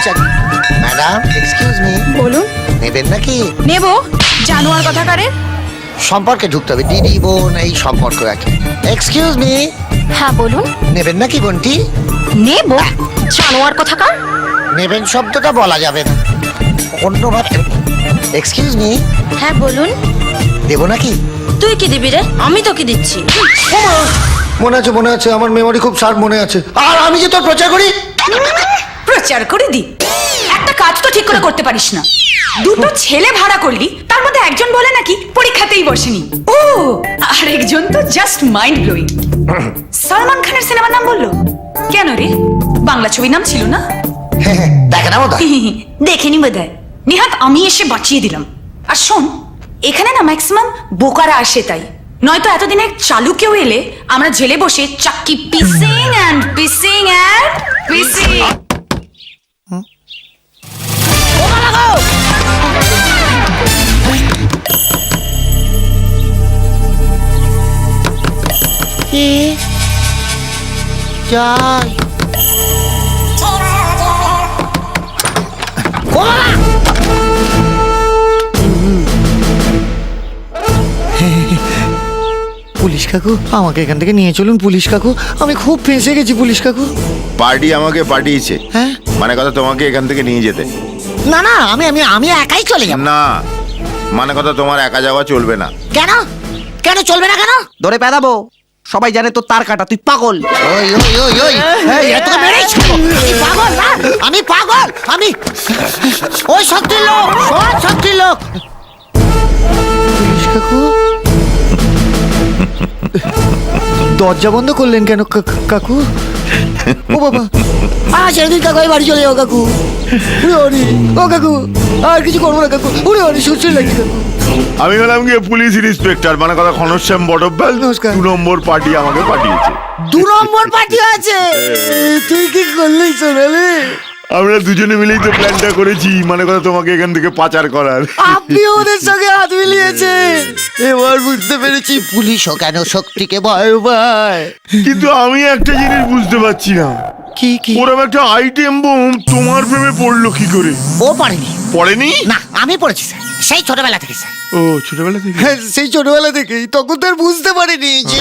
চাকরি। Madam excuse me, বলুন। নেবেন নাকি? নেব। জানোয়ার কথাকারের। সম্পর্কে ঢুকতে হবে, দিদি বোন এই সম্পর্ক রাখি। এক্সকিউজ মি, হ্যাঁ বলুন। নেবেন নাকি বোনটি? নেব। জানোয়ার কথাকার। নেবেন শব্দটা বলা যাবে না, অন্যভাবে। এক্সকিউজ মি, হ্যাঁ বলুন। দেবো নাকি? তুই কি দিবি রে? আমি তোকে দিচ্ছি। মনে আছে মনে আছে, আমার মেমোরি খুব শার্প মনে আছে। আর আমি যে তোর প্রচার করি। প্রচার করে দি। একটা কাজ তো ঠিক করে করতে পারিস না। দুটো ছেলে ভাড়া করলি, তার মধ্যে একজন বলে নাকি পরীক্ষাতেই বসেনি। ও আর একজন তো জাস্ট মাইন্ড ব্লোয়িং। সালমান খানের সিনেমার নাম বললো কেন রে? বাংলা ছবির নাম ছিল না? দেখে না বোধহয়। দেখেনি বোধহয়। নিহাত আমি এসে বাঁচিয়ে দিলাম। আর শোন, এখানে না ম্যাক্সিমাম বোকারা আসে, তাই নয়তো এতদিনে চালু কেউ এলে আমরা জেলে বসে চাক্কি পিসিং অ্যান্ড পিসিং অ্যান্ড পিসিং। যাই পুলিশ কাকু, আমাকে এখান থেকে নিয়ে চলুন পুলিশ কাকু, আমি খুব ফেঁসে গেছি পুলিশ কাকু। পার্টি আমাকে পাঠিয়েছে। হ্যাঁ মানে কথা তোমাকে এখান থেকে নিয়ে যেতে। না না, আমি আমি আমি একাই চলে যাব। না মানে কথা তোমার একা যাওয়া চলবে না। কেন? কেন চলবে না কেন? ধরে পেদাবো, সবাই জানে তোর তার কাটা, তুই পাগল। ওই ওই ওই ওই এত মেরেই ছিল। আমি পাগল না, আমি পাগল, আমি ওই শক্তির লোক, ওই শক্তির লোক। পুলিশ কাকু দরজা বন্ধ করলেন কেন কাকু? ও বাবা, ছেড়ে দিন কাকু, আমি বাড়ি চলে যাও কাকু। উড়ে ওরি, ও কাকু আর কিছু করবো না কাকু, উড়ে ওরি, সুস্থ লাগছে কাকু। আমি হলাম গিয়ে পুলিশ ইন্সপেক্টর, মানে কথা ঘনশ্যাম বটব্যাল। নমস্কার। 2 নম্বর পার্টি আমাকে পাঠিয়েছে। 2 নম্বর পার্টি আছে? তুই কি করলি সোনালি? আমরা দুজনে মিলেই তো প্ল্যানটা করেছি, মানে কথা তোমাকে এখান থেকে পাচার করার। আপনি ওদের সঙ্গে হাত মিলিয়েছেন। এবার বুঝতে পেরেছি পুলিশও কেন শক্তিকে ভয় পায়। কিন্তু আমি একটা জিনিস বুঝতে পারছি না, কি কি? ওরম একটা আইটেম বোম তোমার প্রেমে পড়লো কি করে? ও পারেনি। পড়েনি? না, আমি পড়েছি স্যার, সেই ছোটবেলা থেকে স্যার। ও ছোটবেলা থেকে? হ্যাঁ, সেই ছোটবেলা থেকেই। তখন তো আর বুঝতে পারিনি যে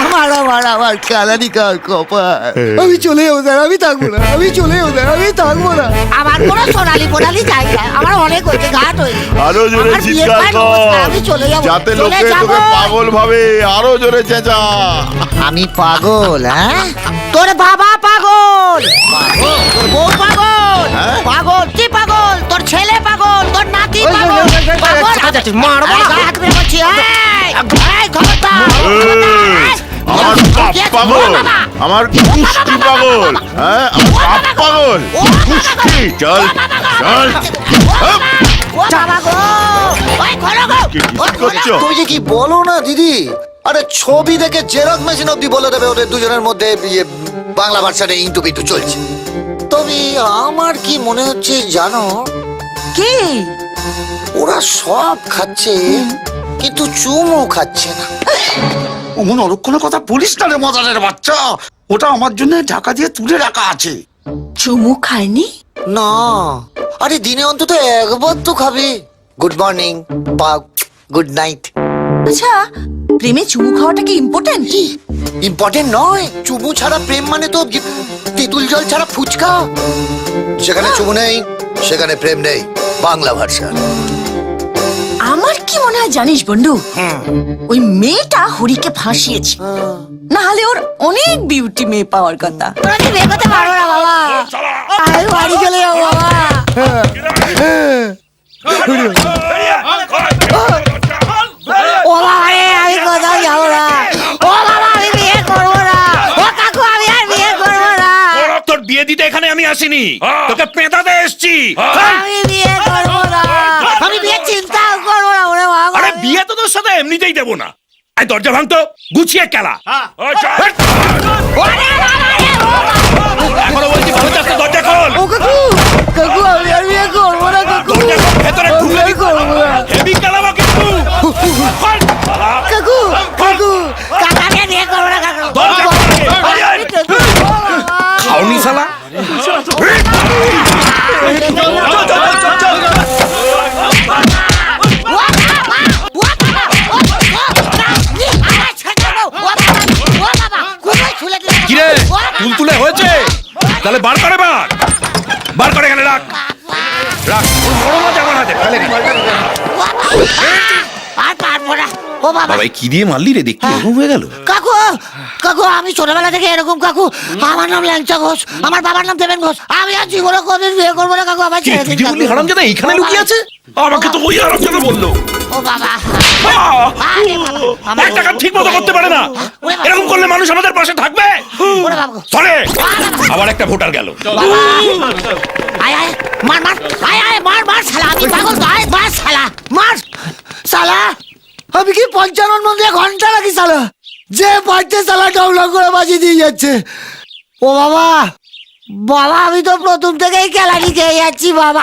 আমার কালানি কার কপাল। আমি চলে যাবো স্যার, আমি থাকবো না, আমি চলে যাবো স্যার, আমি থাকবো না। আমার কোনো সোনালি পোনালি জায়গা, আমার অনেক হয়েছে, ঘাট হয়েছে। আরো জোরে আমার বিয়ের চিৎকার প্ল্যান কর, অবস্থা, আমি চলে যাবো, যাতে চলে লোকে যাবো। তোকে পাগল ভাবে। আরো জোরে চেঁচা। আমি পাগল? হ্যাঁ, তোর বাবা পাগল, পাগল তোর বউ পাগল, হ্যাঁ? পাগল কি পাগল, তোর ছেলে পাগল, তোর নাতি পাগল, পাগল। মারবো না, হাত মেরে বলছি, এই, এই, খবরদার, এই, আমার বাপ পাগল, আমার কুষ্টি পাগল, হ্যাঁ আমার বাপ পাগল, কুষ্টি। চল চল। হাপ! ও বাবা গো, ওই খোলো গো। কি করছো? তুমি যে কি বলো না দিদি, আরে ছবি দেখে জেরক্স মেশিন অব্দি বলে দেবে ওদের দুজনের মধ্যে বাংলা ভাষাটা ইন্টু পিন্টু চলছে। তবে আমার কি মনে হচ্ছে জানো, কি? ওরা সব খাচ্ছে কিন্তু চুমও খাচ্ছে না। অমন অলক্ষণের কথা বলিস না রে মজারের বাচ্চা, ওটা আমার জন্য ঢাকা দিয়ে তুলে রাখা আছে। চুমু খায়নি? না, আরে দিনে অন্তত একবার তো খাবে। গুড মর্নিং বা গুড নাইট। আচ্ছা, প্রেমে চুমু খাওয়াটা কি ইম্পর্টেন্ট? ইম্পর্টেন্ট নয়, চুমু ছাড়া প্রেম মানে তো তেঁতুল জল ছাড়া ফুচকা। যেখানে চুমু নেই সেখানে প্রেম নেই, বাংলা ভাষা। আমার কি মনে হয় জানিস বন্ধু, ওই মেয়েটা হরিকে ফাঁসিয়েছে, না হলে ওর অনেক বিউটি মেয়ে পাওয়ার কথা। তোরা কি বের করতে পারবো না বাবা, আমি বাড়ি চলে যাবো বাবা। ও বাবা রে, আমি কোথাও যাবো না। ও বাবা, আমি বিয়ে করবো না। ও কাকু, আমি আর বিয়ে করবো না। তোর বিয়ে দিতে এখানে আমি আসিনি, তোকে পেঁদাতে এসেছি। আমি বিয়ে করবো না, আমি বিয়ে চিন্তাও করবো না। ওরে বাবা, আরে বিয়ে তো তোর সাথে এমনিতেই দেবো না। এই দরজা ভাঙতো, গুছিয়ে খেলা। ওরে বাবা রে, ও বাবা। এখনো বলছি ভালো চাচ্ছে, দরজা খোল। ও কাকু, কাকু আমি আর বিয়ে করবো না কাকু, দরজা খোল, ভেতরে আমি ঢুকলে বিয়ে করবো না। হেভি খেলাবো কিন্তু। খোল। কাকু, কাকু, কাকা আমি আর বিয়ে করবো না কাকু। দরজা খোল। আমি কাকু, ও বাবা। খাওনি শালা। বার করে বার করে এখানে রাখ রাখ বড় মাছ আমার হাতে ফেলে দে। আর পারবো না ও বাবা বাবা কি দিয়ে মারলি রে দেখি এরকম হয়ে গেল কাকু কাকু আমি ছোটবেলা থেকে এরকম কাকু আমার নাম ল্যাংচা ঘোষ আমার বাবার নাম দেবেন ঘোষ আমি আর জীবনে কোনদিন বিয়ে করবো না কাকু আমার ছেড়ে দিন তুই বললি কাকু। হারামজাদা এখানে লুকিয়ে আছে আমাকে তো ওই হারামজাদা বললো ও বাবা আহ! একটা কাজ ঠিক মতো করতে পারে না এরকম করলে মানুষ আমাদের পাশে থাকবে ওরে বাবা চলে আবার একটা ভোটার গেল বাবা আয় আয় মার মার আয় আয় মার মার শালা আমি পাগল আয় মার শালা মার শালা আমি কি পঞ্চানন মন্দিরে ঘন্টা রাখি শালা যে পারছে শালা ডাউলা করে বাজিয়ে দিয়ে যাচ্ছে ও বাবা বাবা আমি তো প্রথম থেকেই কেলানি খেয়ে যাচ্ছি বাবা